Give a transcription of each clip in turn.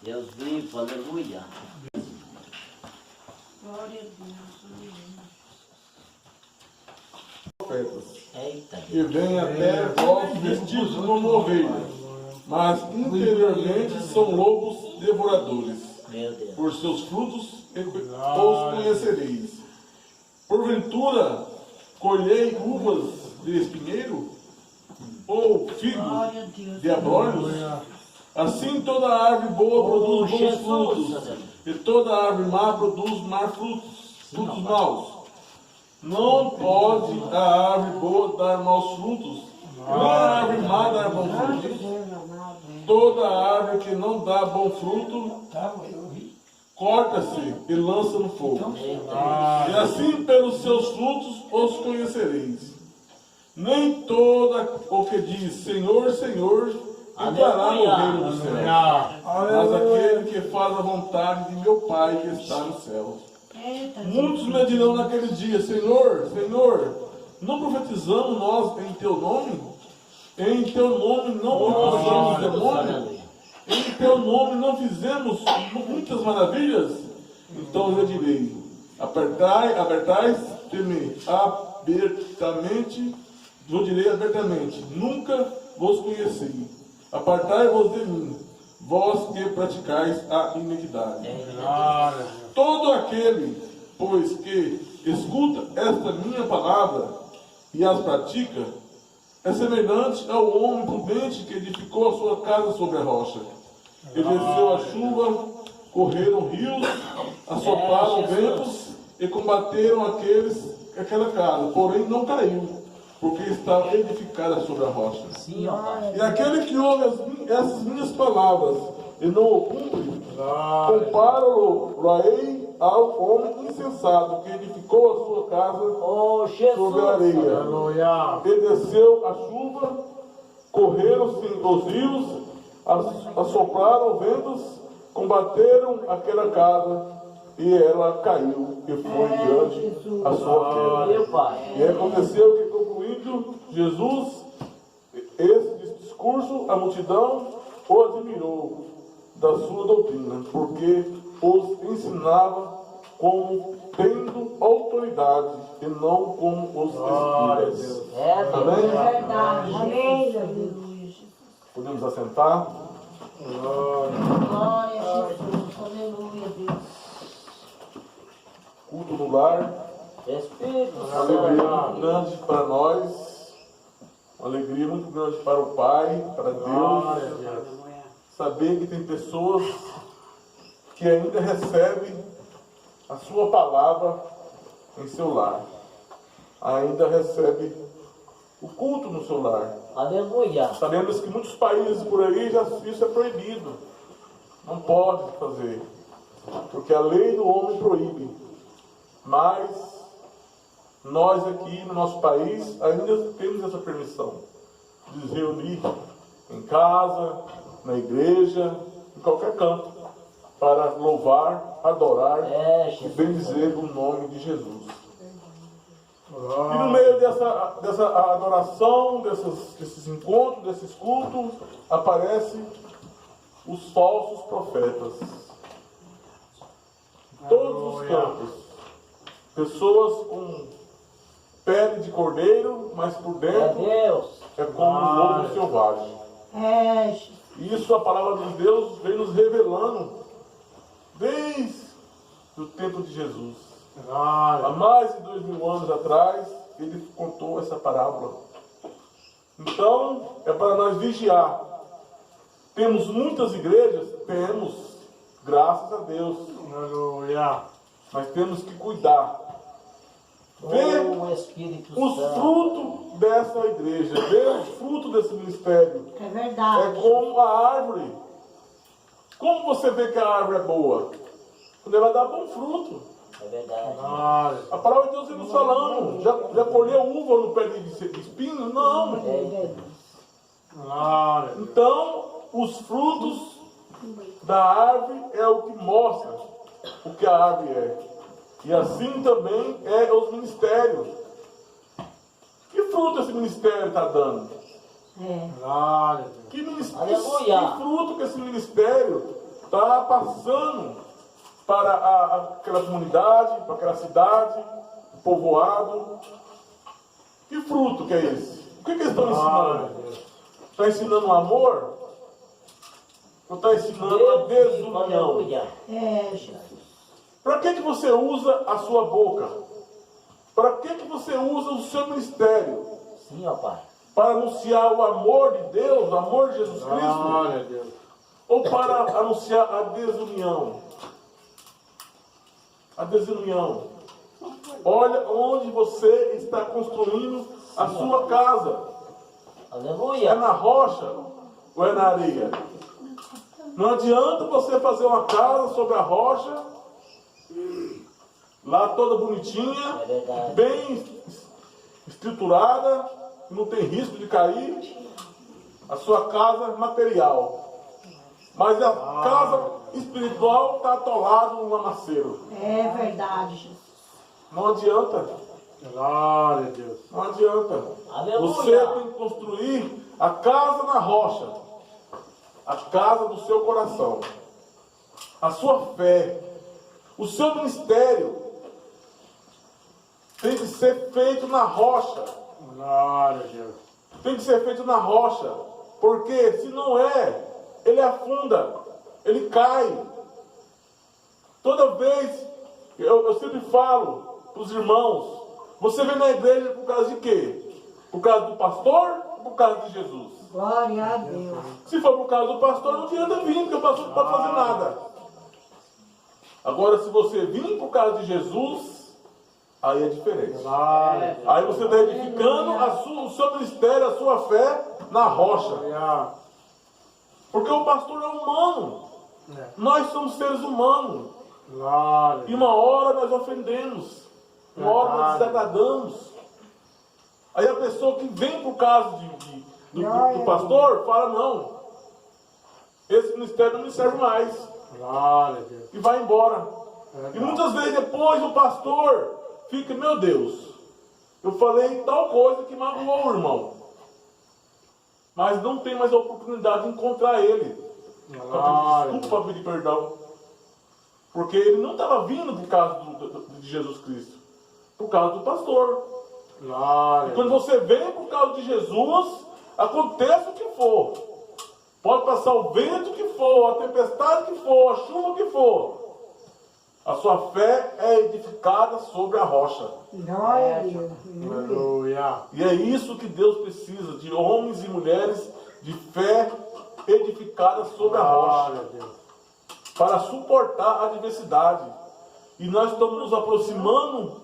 Deus vivo, aleluia. Glória a Deus. Profetas, Eita. que vêm até vós vestidos como ovelhas, mas interiormente são lobos devoradores. Meu Deus. Por seus frutos os conhecereis. Porventura, colhei uvas de espinheiro? Ou figos Glória a Deus. de abrolhos? Assim toda árvore boa produz bons Jesus. frutos, e toda árvore má produz maus frutos maus. Não pode a árvore boa dar maus frutos, nem a árvore má dar bons frutos. Toda árvore que não dá bom fruto, corta-se e lança no fogo. E assim pelos seus frutos os conhecereis. Nem toda o que diz Senhor, Senhor, entrará no reino do céu, mas aquele que faz a vontade de meu Pai que está no céu. Eita, Muitos me dirão naquele dia: Senhor, Senhor, não profetizamos nós em teu nome? Em teu nome não expulsamos demônios? Em teu nome não fizemos muitas maravilhas? Então eu direi: abertai-me abertamente, eu direi abertamente: nunca vos conheci. Apartai-vos de mim, vós que praticais a iniquidade. Todo aquele, pois, que escuta esta minha palavra e as pratica, é semelhante ao homem prudente que edificou a sua casa sobre a rocha. E desceu a chuva, correram rios, assopraram ventos e combateram aquela casa, porém não caiu, porque estava edificada sobre a rocha. Sim, ó Pai. E aquele que ouve essas minhas palavras e não o cumpre, compara-lo-ei ao homem insensato que edificou a sua casa Oh, Jesus. sobre a areia. E desceu a chuva, correram-se os rios, assopraram ventos, combateram aquela casa, e ela caiu, e foi grande a sua queda. Meu Pai. E aconteceu que, concluído Jesus esse discurso, a multidão o admirou da sua doutrina, porque os ensinava como tendo autoridade e não como os escribas. Amém? verdade. Aleluia. Podemos assentar? Glória a Jesus. Aleluia, Deus. Culto no lar. Espírito Uma alegria muito Santo. grande para nós, uma alegria muito grande para o Pai, para Deus, saber que tem pessoas que ainda recebem a sua palavra em seu lar, ainda recebe o culto no seu lar. Aleluia. Sabemos que muitos países por aí já isso é proibido, não pode fazer, porque a lei do homem proíbe, mas nós aqui no nosso país ainda temos essa permissão de nos reunir em casa, na igreja, em qualquer canto, para louvar, adorar e bendizer o nome de Jesus. E no meio dessa adoração, desses encontros, desses cultos, aparecem os falsos profetas. Todos os campos. Pessoas com pele de cordeiro, mas por dentro Deus. é como um lobo selvagem. E isso a palavra de Deus vem nos revelando desde o tempo de Jesus. Há mais de 2000 anos atrás, ele contou essa parábola. Então, é para nós vigiar. Temos muitas igrejas? Temos, graças a Deus. Mas temos que cuidar. Ver O Espírito os Santo. frutos dessa igreja, ver os frutos desse ministério. É É verdade. como a árvore. Como você vê que a árvore é boa? Quando ela dá bom fruto. É verdade. A palavra de Deus está nos falando. Já colheu uva no pé de espinho? Não. Então, os frutos da árvore é o que mostra o que a árvore é. E assim também é os ministérios. Que fruto esse ministério está dando? Que fruto que esse ministério está passando para aquela comunidade, para aquela cidade, povoado. Que fruto que é esse? O que eles estão ensinando? Está ensinando amor? Ou está ensinando a desunião? Aleluia. É, Jesus. Para que você usa a sua boca? Para que você usa o seu ministério? Sim, ó Pai. Para anunciar o amor de Deus, o amor de Jesus Cristo? Glória a Deus. Ou para anunciar a desunião? A desunião. Olha onde você está construindo a sua casa. É Aleluia. na rocha ou é na areia? Não adianta você fazer uma casa sobre a rocha, lá toda bonitinha, É verdade. bem estruturada, não tem risco de cair, a sua casa material. Mas a casa espiritual está atolada no lamaceiro. É verdade, Jesus. Não adianta. Glória a Deus. Não adianta. Aleluia. Você tem que construir a casa na rocha. A casa do seu coração. A sua fé. O seu ministério tem que ser feito na rocha. Glória a Deus. Tem que ser feito na rocha. Porque se não é, ele afunda. Ele cai. Toda vez, eu sempre falo para os irmãos, você vem na igreja por causa de quê? Por causa do pastor ou por causa de Jesus? Glória a Deus. Se for por causa do pastor, não adianta vir, porque o pastor não pode fazer nada. Agora, se você vir por causa de Jesus, aí é diferente. Glória a Deus. Aí você está edificando o seu ministério, a sua fé na rocha. Glória. Porque o pastor é humano. É. Nós somos seres humanos. Glória. E uma hora nós ofendemos. Uma hora nós desagradamos. Aí a pessoa que vem por causa do pastor fala, não, esse ministério não me serve mais. Glória a Deus. E vai embora. E muitas vezes depois o pastor fica, meu Deus, eu falei tal coisa que magoou o irmão. Mas não tem mais a oportunidade de encontrar ele. Para pedir desculpa, para pedir perdão. Porque ele não estava vindo por causa de Jesus Cristo. Por causa do pastor. Glória. E quando você vem por causa de Jesus, aconteça o que for. Pode passar o vento que for, a tempestade que for, a chuva que for. A sua fé é edificada sobre a rocha. Glória a Deus. Aleluia. E é isso que Deus precisa, de homens e mulheres de fé edificada sobre a rocha. Glória a Deus. Para suportar a adversidade. E nós estamos nos aproximando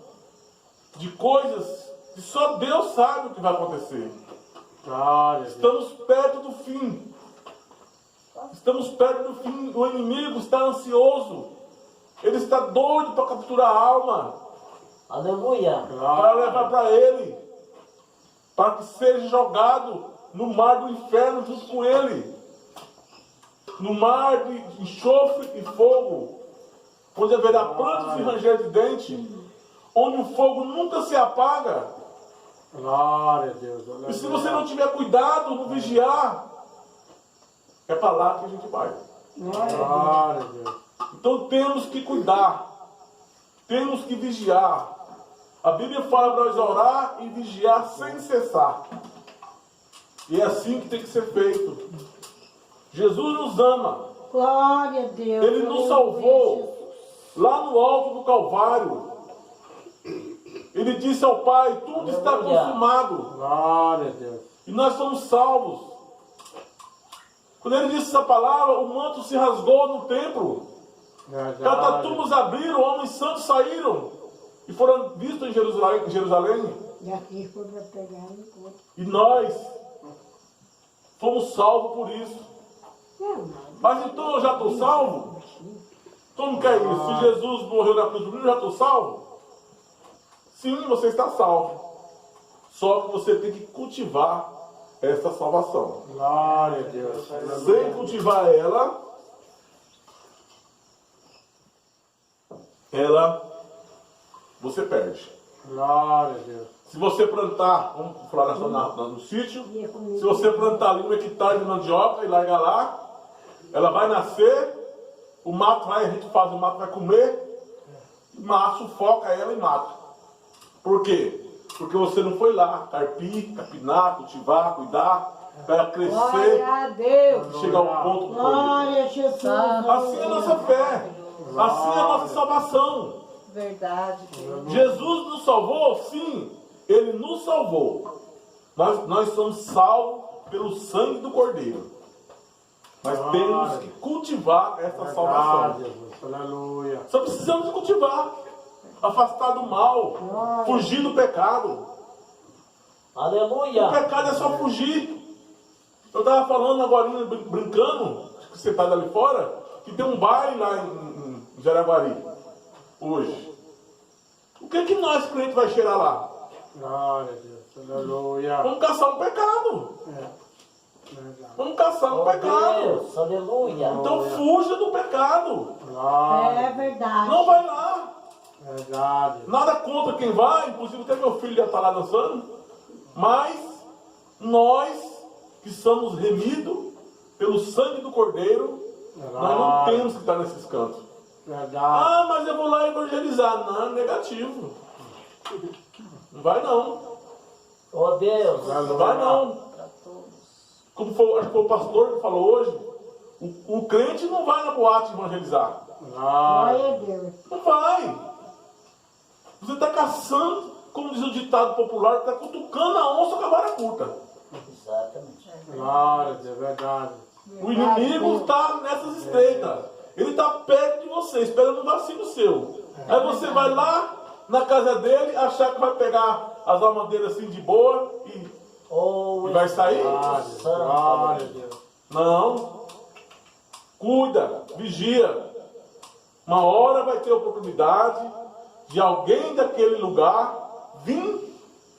de coisas que só Deus sabe o que vai acontecer. Glória a Deus. Estamos perto do fim. Estamos perto do fim. O inimigo está ansioso. Ele está doido para capturar a alma. Aleluia. Para levar para ele. Para que seja jogado no mar do inferno junto com ele. No mar de enxofre e fogo. Onde haverá prantos e ranger de dente. Onde o fogo nunca se apaga. Glória a Deus. E se você não tiver cuidado, não vigiar, é para lá que a gente vai. Glória a Deus. Então temos que cuidar. Temos que vigiar. A Bíblia fala para nós orar e vigiar sem cessar. E é assim que tem que ser feito. Jesus nos ama. Glória a Deus. Ele nos salvou lá no alto do Calvário. Ele disse ao Pai, tudo está Aleluia. consumado. Glória a Deus. E nós somos salvos. Quando ele disse essa palavra, o manto se rasgou no templo. Verdade. Catatumbos abriram, homens santos saíram. E foram vistos em Jerusalém. E aqui foi para pegar no corpo. E nós fomos salvos por isso. Mas então eu já estou salvo? Como que é isso? Se Jesus morreu na cruz por mim, eu já estou salvo? Sim, você está salvo. Só que você tem que cultivar essa salvação. Glória a Deus. Sem cultivar você perde. Glória a Deus. Se você plantar, vamos falar no sítio, se você plantar ali 1 hectare de mandioca e largar lá, ela vai nascer O mato vai, a gente faz, o mato vai comer, mas sufoca ela e mata. Por quê? Porque você não foi lá carpir, capinar, cultivar, cuidar, para ela crescer, Glória a Deus. chegar ao ponto do colher. Glória a Jesus. Assim é a nossa fé, assim é a nossa salvação. Verdade, Deus. Jesus nos salvou? Sim, Ele nos salvou. Nós somos salvos pelo sangue do Cordeiro. Mas temos que cultivar essa salvação. Jesus. Aleluia. Só precisamos cultivar. Afastar do mal. Fugir do pecado. O Aleluia. pecado é só fugir. Eu estava falando agora, brincando, que você está ali fora, que tem um baile lá em Jaraguari. Hoje. O que nós crentes vai cheirar lá? Glória a Deus. Aleluia. Vamos caçar um pecado. Verdade. Vamos caçar um Oh, pecado. Deus. Aleluia. Então fuja do pecado. Glória. É verdade. Não vai lá. Verdade. Nada contra quem vai. Inclusive até meu filho já está lá dançando. Mas nós que somos remidos pelo sangue do Cordeiro, nós não temos que estar nesses cantos. Verdade. Ah, mas eu vou lá evangelizar. Não, negativo. Não vai não. Oh, Deus. Não vai não. Como foi, acho que foi o pastor que falou hoje, o crente não vai na boate evangelizar. Glória. Glória a Deus. Não vai. Você está caçando, como diz o ditado popular, está cutucando a onça com a vara curta. Exatamente. Glória a Deus. Verdade. O inimigo está nessas estreitas. Ele está perto de você, esperando um vacilo seu. Aí você vai lá na casa dele, achar que vai pegar as almadeiras assim de boa Oh, e vai sair? Glória. Glória a Deus. Não. Cuida, vigia. Uma hora vai ter oportunidade de alguém daquele lugar vir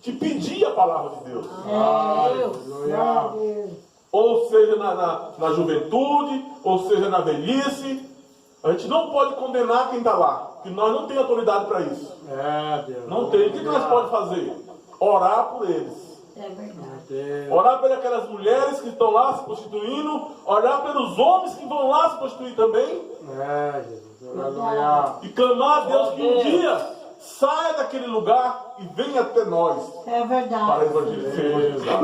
te pedir a palavra de Deus. Glória a Deus. Ou seja na juventude, ou seja na velhice. A gente não pode condenar quem está lá, porque nós não temos autoridade para isso. É, Deus. Não tem. O que nós podemos fazer? Orar por eles. É verdade. Deus. Orar por aquelas mulheres que estão lá se prostituindo. Orar pelos homens que vão lá se prostituir também. É, Jesus. Aleluia. E clamar a Deus que um Deus. dia saia daquele lugar e venha até nós É para verdade. evangelizar.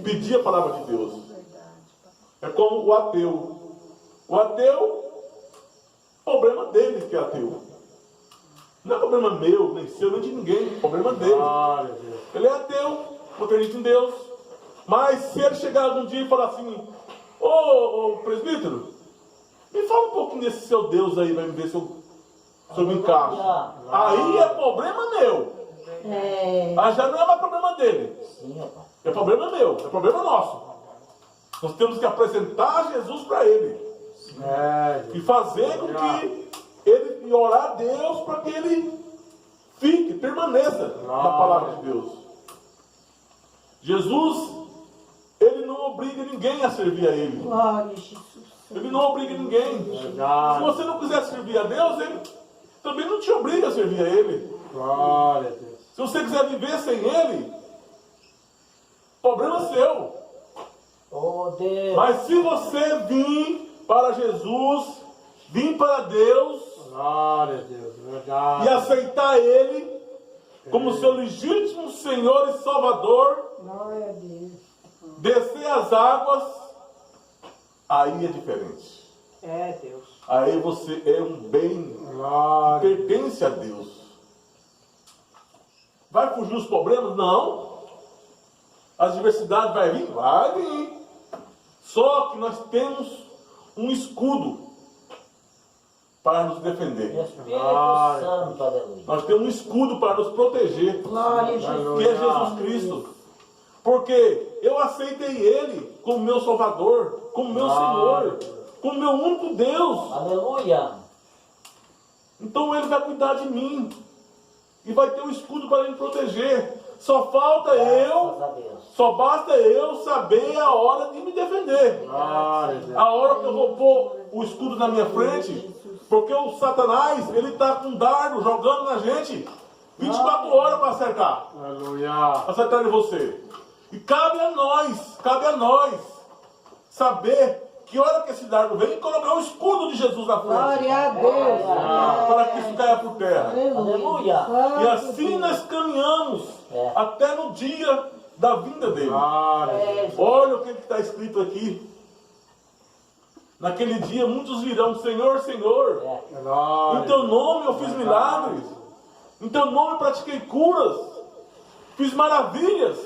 Pedir a palavra de Deus. É como o ateu. O ateu, problema dele que é ateu. Não é problema meu, nem seu, nem de ninguém. Problema dele. Glória a Deus. Ele é ateu, não acredita em Deus. Mas se ele chegar algum dia e falar assim: ô presbítero, me fala um pouquinho desse seu Deus aí, vai me ver se eu me encaixo. Aí é problema meu. É. Aí já não é mais problema dele. Sim, ó pai. É problema meu, é problema nosso. Nós temos que apresentar Jesus para ele. É, E Jesus. fazer com que ele, e orar a Deus para que ele fique, permaneça na palavra de Deus. Jesus, ele não obriga ninguém a servir a ele. Glória a Jesus. Ele não obriga ninguém. Se Verdade. você não quiser servir a Deus, ele também não te obriga a servir a ele. Glória a Deus. Se você quiser viver sem ele, problema seu. Oh, Deus. Mas se você vir para Jesus, vir para Deus Glória a Deus. e Verdade. aceitar ele como seu legítimo Senhor e Salvador, Glória a Deus. descer as águas, aí é diferente. É Deus. Aí você é um bem que Glória. pertence a Deus. Vai fugir os problemas? Não. A adversidade vai vir? Vai vir. Só que nós temos um escudo para nos defender. Espírito Santo, aleluia. Nós temos um escudo para nos proteger, Glória a Jesus. que é Jesus Cristo. Porque eu aceitei Ele como meu Salvador, como meu Senhor, como meu único Deus. Aleluia. Então Ele vai cuidar de mim. E vai ter um escudo para me proteger. Só falta Graças a Deus. só basta eu saber a hora de me defender. Glória a Deus. A hora que eu vou pôr o escudo na minha frente, porque o Satanás, ele está com um dardo jogando na gente 24 horas para acertar. Aleluia. Acertar em você. E cabe a nós saber que hora que esse dardo vem, colocar o escudo de Jesus na frente. Glória a Deus. Para que isso caia por terra. Aleluia. E assim nós caminhamos até no dia da vinda dele. Glória a Deus. Olha o que está escrito aqui. Naquele dia muitos virão, Senhor, Senhor, Glória. em teu nome eu fiz milagres, em teu nome pratiquei curas, fiz maravilhas.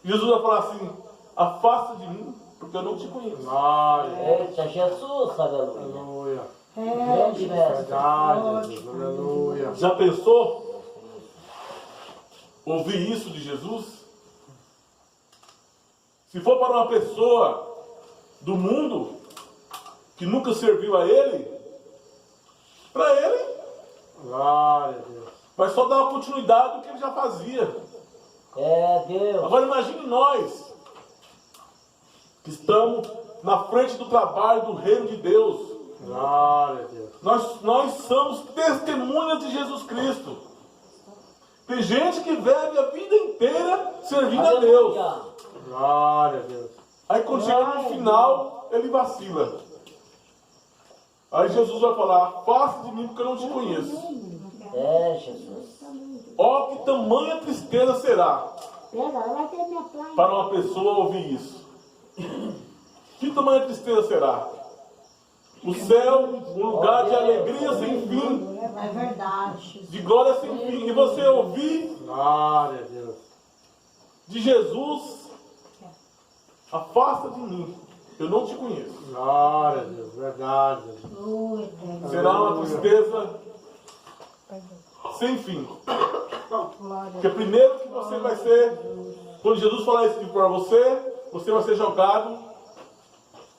Jesus vai falar assim, afasta de mim, porque eu não te conheço. Glória. Eita, Jesus, aleluia. Aleluia. Grande mestre. Verdade, Jesus. Aleluia. Já pensou ouvir isso de Jesus? Se for para uma pessoa do mundo que nunca serviu a ele, para ele Glória a Deus. vai só dar uma continuidade do que ele já fazia. É Deus. Agora imagine nós que estamos na frente do trabalho do reino de Deus. Glória a Deus. Nós somos testemunhas de Jesus Cristo. Tem gente que vive a vida inteira servindo a Deus. Aleluia. Glória a Deus. Aí quando chega no final, ele vacila. Aí Jesus vai falar, afasta de mim porque eu não te conheço. É Jesus. Ó, que tamanha tristeza será para uma pessoa ouvir isso. Que tamanha tristeza será? O céu, um lugar de alegria sem fim, É verdade. de glória sem fim. E você ouvir Glória a Deus. de Jesus, afasta de mim, eu não te conheço. Glória a Deus. Verdade, Jesus. Será uma tristeza sem fim. Porque primeiro que você vai ser, quando Jesus falar isso para você, você vai ser jogado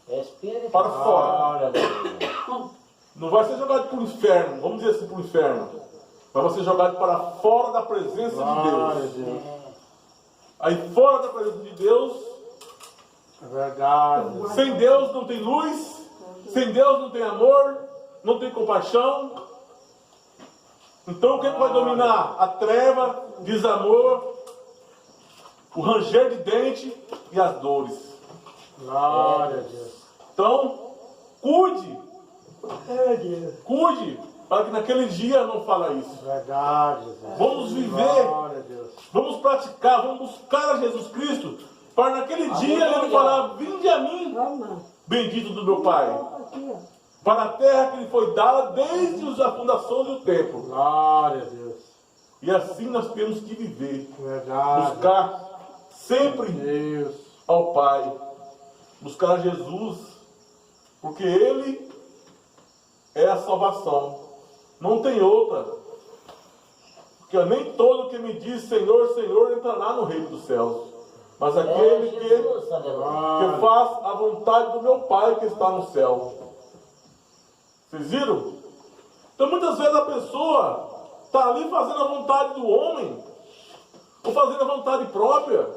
Espírito para fora. Glória a Deus. Não vai ser jogado para o inferno, vamos dizer assim, para o inferno. Mas vai ser jogado para fora da presença de Glória a Deus. Deus. Aí fora da presença de Deus, É verdade. sem Deus não tem luz, sem Deus não tem amor, não tem compaixão. Então o que vai dominar? A treva, desamor, o ranger de dente e as dores. Glória a Deus. Então, cuide para que naquele dia não fale isso. Verdade, Jesus. Vamos viver, Glória a Deus. vamos praticar, vamos buscar a Jesus Cristo, para naquele dia ele falar, vinde a mim, bendito do meu Pai, para a terra que lhe foi dada desde a fundação do templo. Glória a Deus. E assim nós temos que viver, Verdade. buscar sempre Deus. ao Pai, buscar a Jesus, porque Ele é a salvação, não tem outra. Porque nem todo que me diz Senhor, Senhor entrará no reino dos céus, mas É aquele Jesus, aleluia. que faz a vontade do meu Pai que está no céu. Vocês viram? Então muitas vezes a pessoa está ali fazendo a vontade do homem, ou fazendo a vontade própria.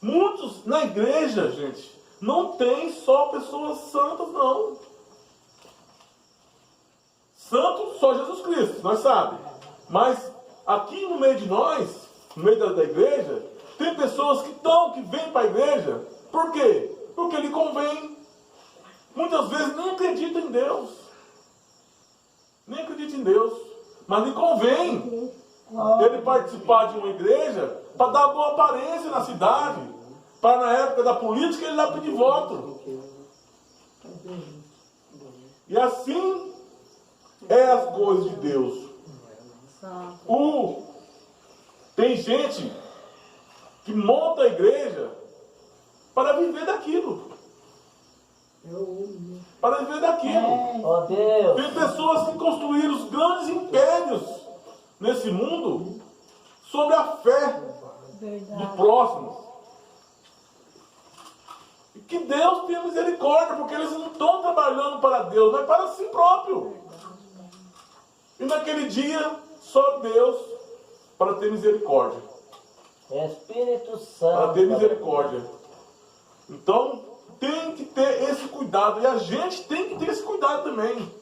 Muitos na igreja, gente, não tem só pessoas santas, não. Santo só Jesus Cristo, nós sabemos. Mas aqui no meio de nós, no meio da igreja, tem pessoas que vêm para a igreja. Por quê? Porque lhe convém. Muitas vezes nem acreditam em Deus. Nem acreditam em Deus. Mas lhe convém ele participar de uma igreja para dar boa aparência na cidade. Para na época da política ele lá pedir voto. E assim é as coisas de Deus. Tem gente que monta a igreja para viver daquilo. Para viver daquilo. Ó Deus. Tem pessoas que construíram os grandes impérios nesse mundo sobre a fé do próximo. E que Deus tenha misericórdia, porque eles não estão trabalhando para Deus, mas para si próprio. E naquele dia, só Deus para ter misericórdia. Espírito Para Santo. ter misericórdia. Então, tem que ter esse cuidado. E a gente tem que ter esse cuidado também.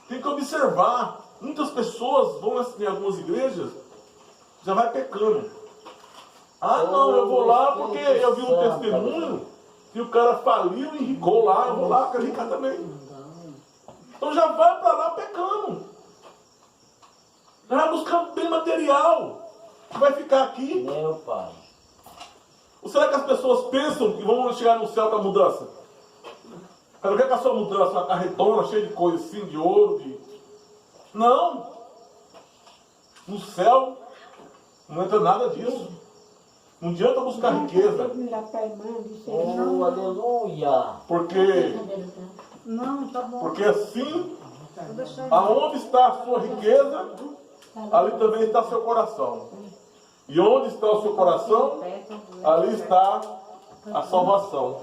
Tem que observar. Muitas pessoas vão em algumas igrejas, já vai pecando. Ah, não, eu vou lá porque eu vi um testemunho que o cara faliu e enricou lá, eu vou lá, quero ricar também. Então já vai para lá pecando. Já vai buscando bem material. Vai ficar aqui. Meu pai. Ou será que as pessoas pensam que vão chegar no céu com a mudança? Ela quer que a sua mudança, uma carretona cheia de coisa assim, de ouro, de... Não. No céu não entra nada disso. Não adianta buscar riqueza. Oh, aleluia. Porque Não, tá bom. Porque assim, aonde está a sua riqueza, ali também está seu coração. E onde está o seu coração, ali está a salvação.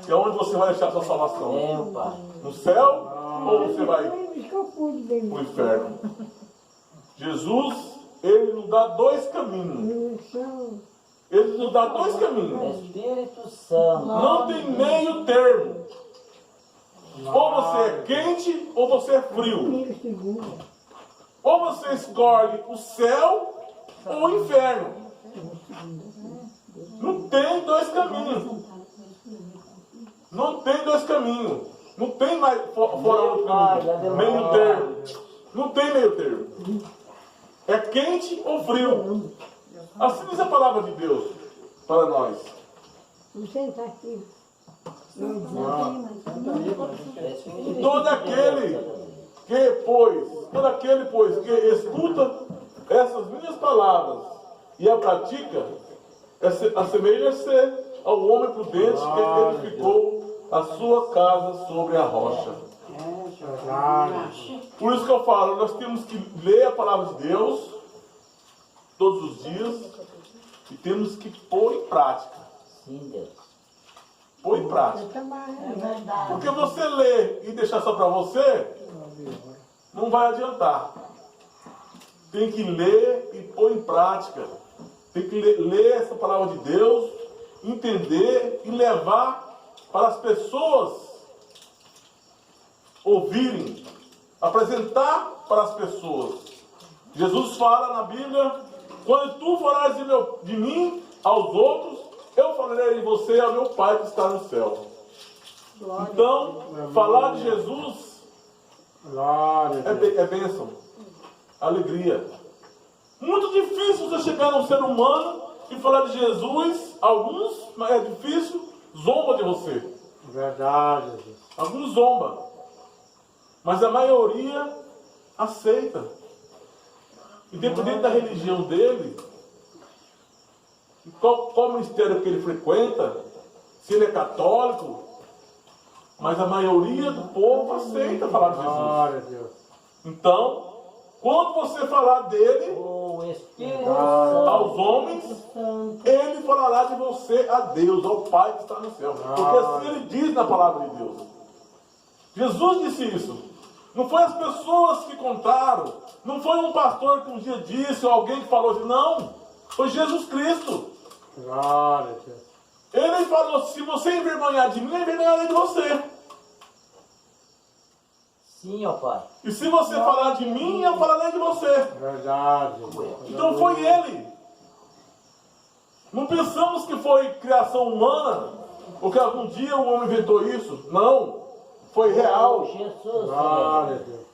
E aonde você vai deixar a sua salvação? Meu pai. No céu ou você vai para o inferno? Jesus, ele nos dá dois caminhos. Ele nos dá dois caminhos. Espírito Santo. Não tem meio termo. Ou você é quente ou você é frio. Ou você escolhe o céu ou o inferno. Não tem dois caminhos. Não tem dois caminhos. Não tem mais fora outro caminho. Meio termo. Não tem meio termo. É quente ou frio. Assim diz a palavra de Deus para nós. Todo aquele que escuta essas minhas palavras e a pratica, assemelha-se ao homem prudente que edificou a sua casa sobre a rocha. Por isso que eu falo, nós temos que ler a palavra de Deus todos os dias e temos que pôr em prática. Sim, Deus. Pôr em prática. Porque você ler e deixar só para você, não vai adiantar. Tem que ler e pôr em prática. Tem que ler essa palavra de Deus, entender e levar para as pessoas ouvirem, apresentar para as pessoas. Jesus fala na Bíblia: quando tu falares de mim aos outros, eu falarei de você ao meu Pai que está no céu. Então, falar de Jesus é bênção, alegria. Muito difícil você chegar num ser humano e falar de Jesus. Alguns, mas é difícil, zomba de você. Verdade, Jesus. Alguns zomba. Mas a maioria aceita. Independente da religião dele, qual ministério que ele frequenta, se ele é católico, mas a maioria do povo aceita falar de Jesus. Glória a Deus. Então, quando você falar dele O Espírito Santo. aos homens, ele falará de você a Deus, ao Pai que está no céu. Porque assim ele diz na palavra de Deus. Jesus disse isso. Não foi as pessoas que contaram. Não foi um pastor que um dia disse, ou alguém que falou assim. Não. Foi Jesus Cristo. Glória a Deus. Ele falou: se você envergonhar de mim, eu envergonharei de você. Sim, ó Pai. E se você falar de mim, eu falarei de você. Verdade. Então foi ele. Não pensamos que foi criação humana, ou que algum dia o homem inventou isso. Não. Foi real. Jesus. Glória a Deus.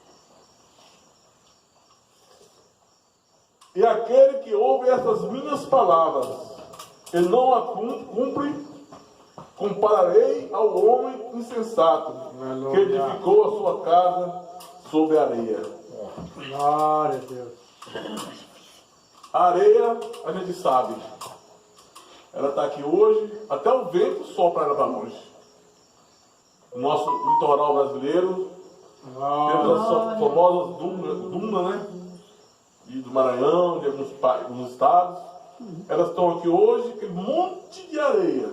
E aquele que ouve essas minhas palavras e não a cumpre, compararei ao homem insensato que edificou a sua casa sobre a areia. Glória a Deus. A areia, a gente sabe, ela está aqui hoje, até o vento sopra ela para longe. O nosso litoral brasileiro, temos as famosas dunas, né? E do Maranhão, de alguns estados. Elas estão aqui hoje, aquele monte de areia.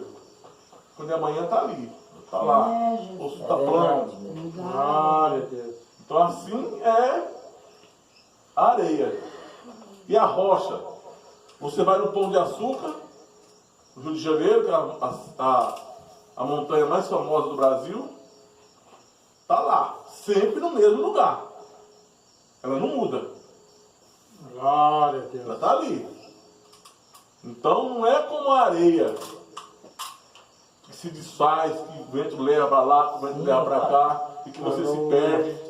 Quando amanhã está ali, está lá. Ou está plano. Glória a Deus. Então assim é a areia. E a rocha. Você vai no Pão de Açúcar, no Rio de Janeiro, que é a montanha mais famosa do Brasil, está lá, sempre no mesmo lugar. Ela não muda. Glória a Ela Deus. está ali. Então não é como a areia, que se desfaz, que o vento leva para lá, que o vento leva para cá, e que você se perde.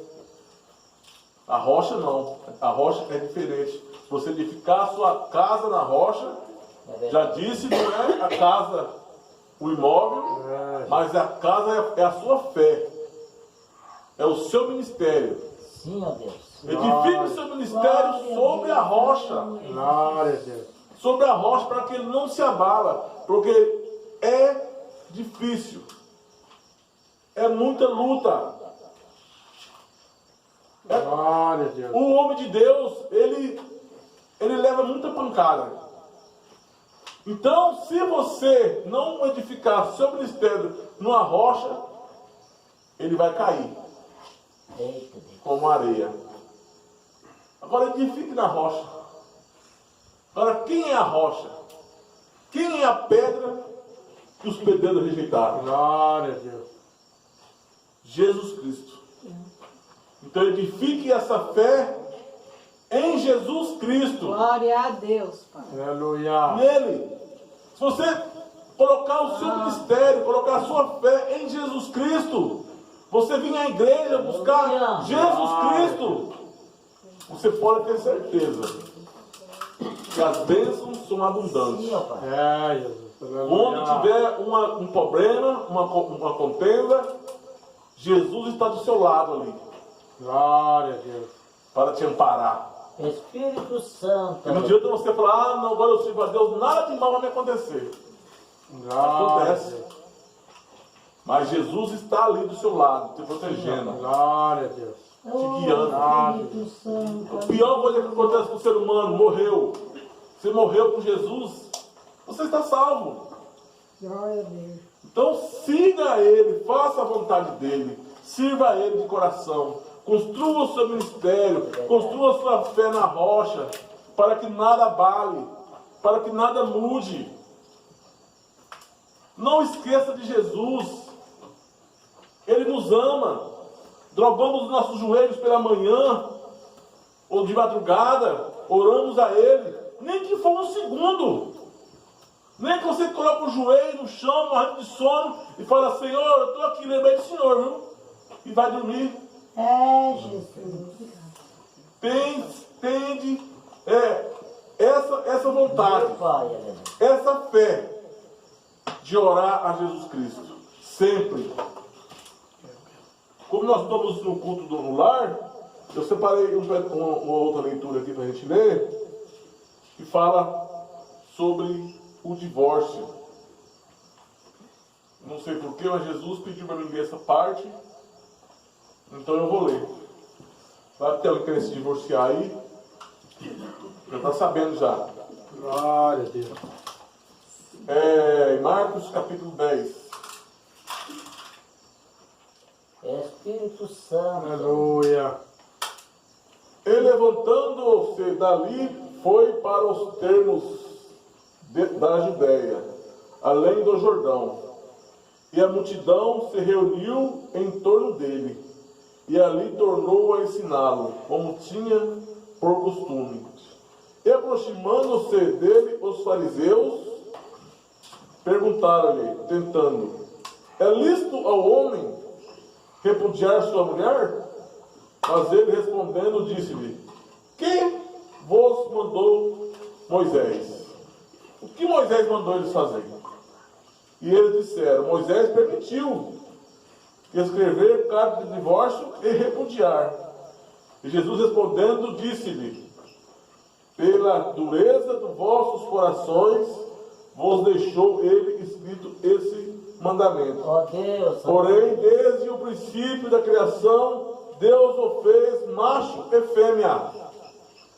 A rocha não, a rocha é diferente. Se você edificar a sua casa na rocha, já disse, não é a casa, o imóvel, mas a casa é a sua fé, é o seu ministério. Sim, ó Deus. Edifique o seu ministério sobre a rocha. Glória a Deus. Sobre a rocha, para que ele não se abala, porque é difícil, é muita luta. Glória a Deus. O homem de Deus, ele leva muita pancada. Então, se você não edificar seu ministério numa rocha, ele vai cair Eita, Deus. como areia. Agora edifique na rocha. Agora, quem é a rocha? Quem é a pedra que os pedreiros rejeitaram? Glória a Deus. Jesus Cristo. Então edifique essa fé em Jesus Cristo. Glória a Deus, Pai. Aleluia. Nele. Se você colocar o seu ministério, colocar a sua fé em Jesus Cristo, você vir à igreja buscar Jesus Cristo, você pode ter certeza que as bênçãos são abundantes. Sim, ó Pai. É, Jesus. Onde Aleluia. tiver um problema, uma contenda, Jesus está do seu lado ali, Glória a Deus. para te amparar. Espírito Santo. E não adianta você falar, ah, não, agora eu sirvo a Deus, nada de mal vai me acontecer. Glória a Acontece. Deus. Mas Jesus está ali do seu lado, te protegendo, Glória a Deus. te guiando. Espírito Santo. A pior coisa que acontece com o ser humano, morreu. Você morreu com Jesus, você está salvo. Glória a Deus. Então siga Ele, faça a vontade dEle, sirva a Ele de coração, construa o seu ministério, construa a sua fé na rocha, para que nada abale, para que nada mude. Não esqueça de Jesus, Ele nos ama. Dobramos os nossos joelhos pela manhã, ou de madrugada, oramos a Ele, nem que for um segundo. Nem que você coloque o joelho no chão, morrendo de sono, e fala, Senhor, eu estou aqui, lembrei do Senhor, viu? E vai dormir. É, Jesus. Tende essa vontade, Meu Pai, aleluia. essa fé de orar a Jesus Cristo. Sempre. Como nós estamos no culto do lar, eu separei uma outra leitura aqui para a gente ler, que fala sobre o divórcio. Não sei porquê, mas Jesus pediu para mim ler essa parte, então eu vou ler. Vai ter alguém querendo se divorciar aí? Já está sabendo já. Glória a Deus. Em Marcos capítulo 10. Espírito Santo. Aleluia. E levantando-se dali, foi para os termos da Judéia, além do Jordão. E a multidão se reuniu em torno dele, e ali tornou a ensiná-lo, como tinha por costume. E aproximando-se dele, os fariseus perguntaram-lhe, tentando, é lícito ao homem repudiar sua mulher? Mas ele respondendo disse-lhe, que vos mandou Moisés? O que Moisés mandou eles fazerem? E eles disseram, Moisés permitiu escrever carta de divórcio e repudiar. E Jesus respondendo disse-lhe, pela dureza dos vossos corações vos deixou ele escrito esse mandamento. Ó Deus. Porém, desde o princípio da criação, Deus o fez macho e fêmea.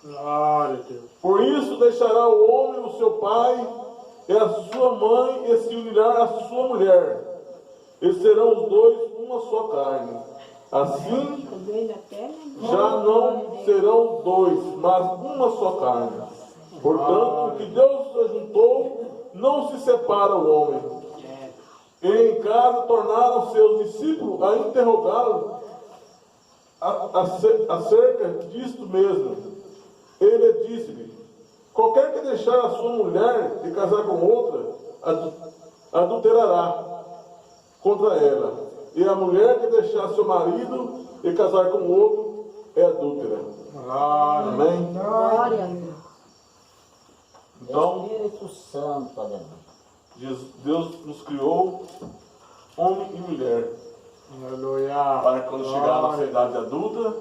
Glória a Deus. Por isso deixará o homem o seu pai e a sua mãe, e se unirá à sua mulher. E serão os dois uma só carne. Assim, já não serão dois, mas uma só carne. Portanto, o que Deus ajuntou, não se separa o homem. E em casa tornaram seus discípulos a interrogá-lo acerca disto mesmo. Ele disse-lhe, qualquer que deixar a sua mulher e casar com outra, adulterará. contra ela. E a mulher que deixar seu marido e casar com outro é adúltera. Glória. Amém? Glória a Deus. Então, Espírito Santo, aleluia. Deus nos criou homem e mulher. Aleluia. Para quando chegar a nossa Glória. idade adulta,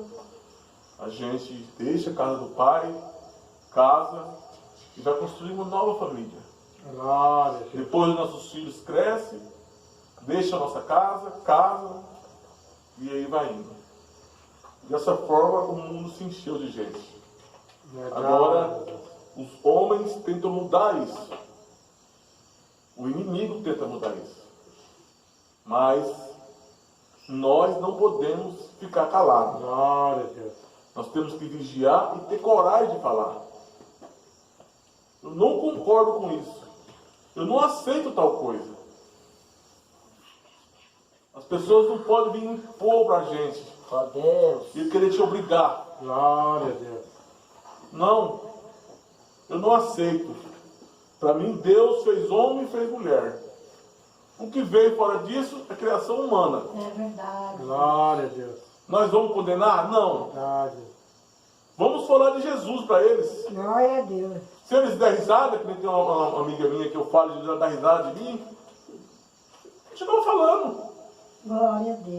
a gente deixa a casa do pai, casa e vai construir uma nova família. Glória. Depois nossos filhos crescem, deixam a nossa casa e aí vai indo. Dessa forma o mundo se encheu de gente. Agora os homens tentam mudar isso. O inimigo tenta mudar isso. Mas nós não podemos ficar calados. Glória a Deus. Nós temos que vigiar e ter coragem de falar. Eu não concordo com isso. Eu não aceito tal coisa. As pessoas não podem vir impor pra gente Ó Deus. e querer te obrigar. Glória a Deus. Não. Eu não aceito. Para mim, Deus fez homem e fez mulher. O que veio fora disso é criação humana. É verdade. Glória a Deus. Nós vamos condenar? Não. Verdade. Vamos falar de Jesus para eles. Glória a Deus. Se eles der risada, que nem tem uma amiga minha que eu falo de dar risada de mim, continua falando. Glória a Deus.